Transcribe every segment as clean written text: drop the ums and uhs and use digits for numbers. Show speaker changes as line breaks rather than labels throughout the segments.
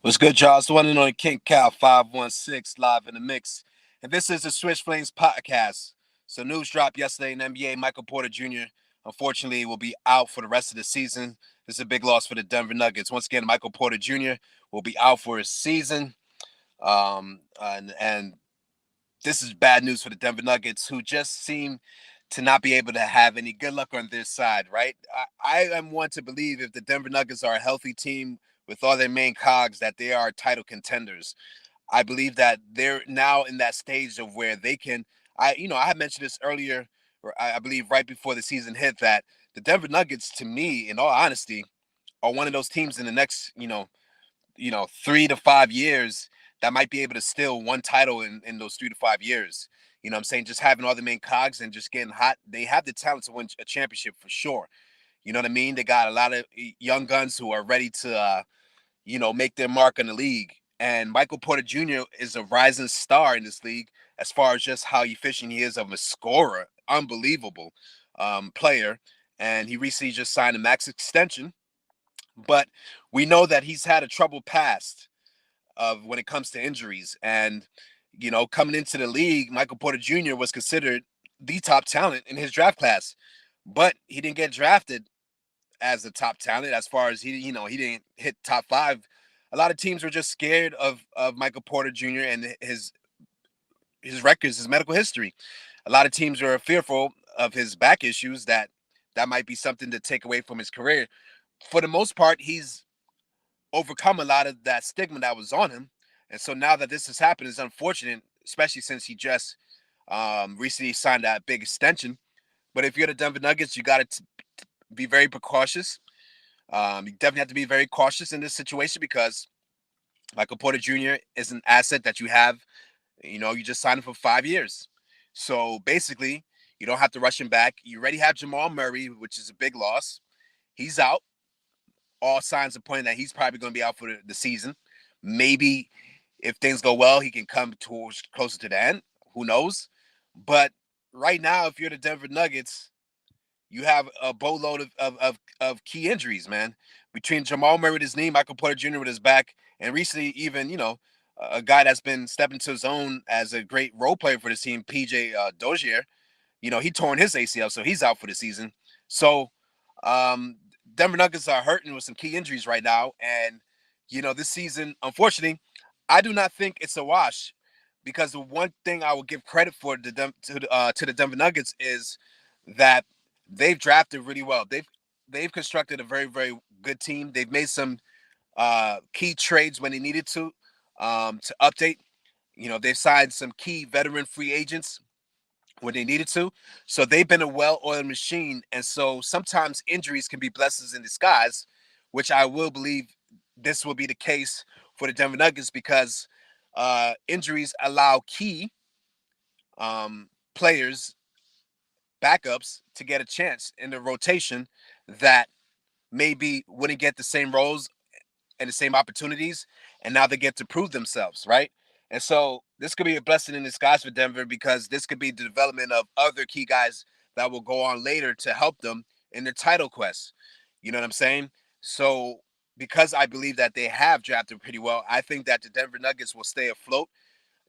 What's good, y'all? It's the one and only King Cow 516 live in the mix. And this is the Switch Flames podcast. So news dropped yesterday in the NBA. Michael Porter Jr. unfortunately will be out for the rest of the season. This is a big loss for the Denver Nuggets. Once again, Michael Porter Jr. will be out for a season. And this is bad news for the Denver Nuggets, who just seem to not be able to have any good luck on this side, right? I am one to believe if the Denver Nuggets are a healthy team with all their main cogs, that they are title contenders. I believe that they're now in that stage of where they can. I had mentioned this earlier, or I believe right before the season hit, that the Denver Nuggets, to me, in all honesty, are one of those teams in the next, 3 to 5 years that might be able to steal one title in those 3 to 5 years. You know what I'm saying? Just having all the main cogs and just getting hot. They have the talent to win a championship for sure. You know what I mean? They got a lot of young guns who are ready to, make their mark in the league. And Michael Porter Jr. is a rising star in this league as far as just how efficient he is of a scorer. Unbelievable player. And he recently just signed a max extension. But we know that he's had a troubled past of when it comes to injuries. And, coming into the league, Michael Porter Jr. was considered the top talent in his draft class. But he didn't get drafted as a top talent as far as he didn't hit top five. A lot of teams were just scared of Michael Porter Jr. and his records, his medical history. A lot of teams were fearful of his back issues that might be something to take away from his career. For the most part, he's overcome a lot of that stigma that was on him. And so now that this has happened, it's unfortunate, especially since he just recently signed that big extension. But if you're the Denver Nuggets, you got to be very precautious. You definitely have to be very cautious in this situation because Michael Porter Jr. is an asset that you have. You just signed him for 5 years. So basically, you don't have to rush him back. You already have Jamal Murray, which is a big loss. He's out. All signs are pointing that he's probably going to be out for the season. Maybe if things go well, he can come towards closer to the end. Who knows? But right now, if you're the Denver Nuggets, you have a boatload of key injuries, man. Between Jamal Murray with his knee, Michael Porter Jr. with his back, and recently even, a guy that's been stepping to his own as a great role player for this team, PJ Dozier. He torn his ACL, so he's out for the season. So um, Denver Nuggets are hurting with some key injuries right now, and this season, unfortunately, I do not think it's a wash because the one thing I will give credit for to the Denver Nuggets is that they've drafted really well. They've constructed a very very good team. They've made some key trades when they needed to update. They've signed some key veteran free agents when they needed to. So they've been a well-oiled machine. And so sometimes injuries can be blessings in disguise, which I will believe this will be the case for the Denver Nuggets because injuries allow key players, backups, to get a chance in the rotation that maybe wouldn't get the same roles and the same opportunities, and now they get to prove themselves, right? And so this could be a blessing in disguise for Denver because this could be the development of other key guys that will go on later to help them in their title quest. You know what I'm saying? So because I believe that they have drafted pretty well, I think that the Denver Nuggets will stay afloat.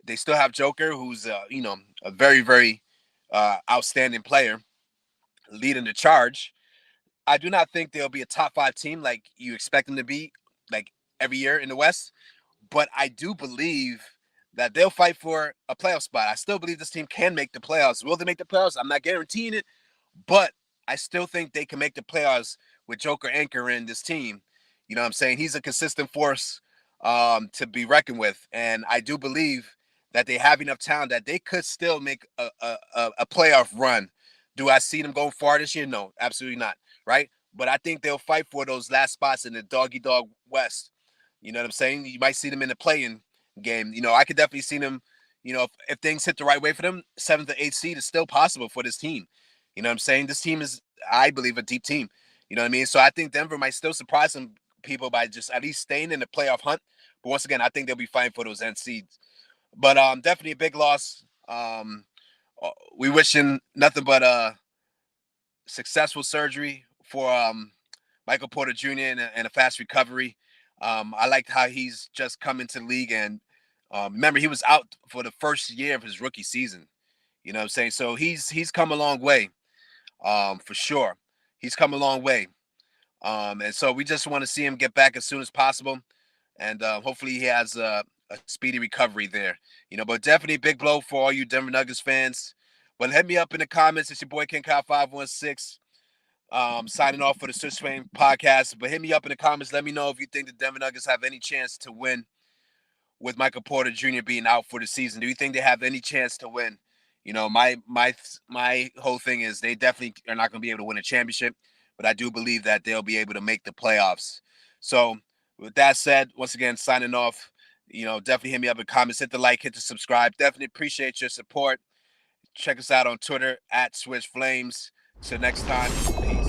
They still have Joker, who's a very very outstanding player, leading the charge. I do not think they'll be a top five team like you expect them to be, like every year in the West. But I do believe that they'll fight for a playoff spot. I still believe this team can make the playoffs. Will they make the playoffs? I'm not guaranteeing it, but I still think they can make the playoffs with Joker anchoring this team. You know what I'm saying? He's a consistent force to be reckoned with. And I do believe that they have enough talent that they could still make a playoff run. Do I see them going far this year? No, absolutely not. Right? But I think they'll fight for those last spots in the doggy dog West. You know what I'm saying? You might see them in the playing game. I could definitely see them, if things hit the right way for them, 7th to 8th seed is still possible for this team. You know what I'm saying? This team is, I believe, a deep team. You know what I mean? So I think Denver might still surprise some people by just at least staying in the playoff hunt. But once again, I think they'll be fighting for those end seeds. But definitely a big loss. We wish him nothing but successful surgery for Michael Porter Jr. and a fast recovery. I liked how he's just come into the league, and remember he was out for the first year of his rookie season. You know what I'm saying? So he's come a long way, for sure. He's come a long way. And so we just want to see him get back as soon as possible, and hopefully he has a speedy recovery there. But definitely big blow for all you Denver Nuggets fans. But hit me up in the comments. It's your boy King Kyle 516. Signing off for the Switch Fame podcast. But hit me up in the comments. Let me know if you think the Denver Nuggets have any chance to win with Micheal Porter Jr. being out for the season. Do you think they have any chance to win? My whole thing is they definitely are not going to be able to win a championship, but I do believe that they'll be able to make the playoffs. So with that said, once again, signing off. Definitely hit me up in comments, hit the like, hit the subscribe. Definitely appreciate your support. Check us out on Twitter at Switch Flames. Till next time, peace.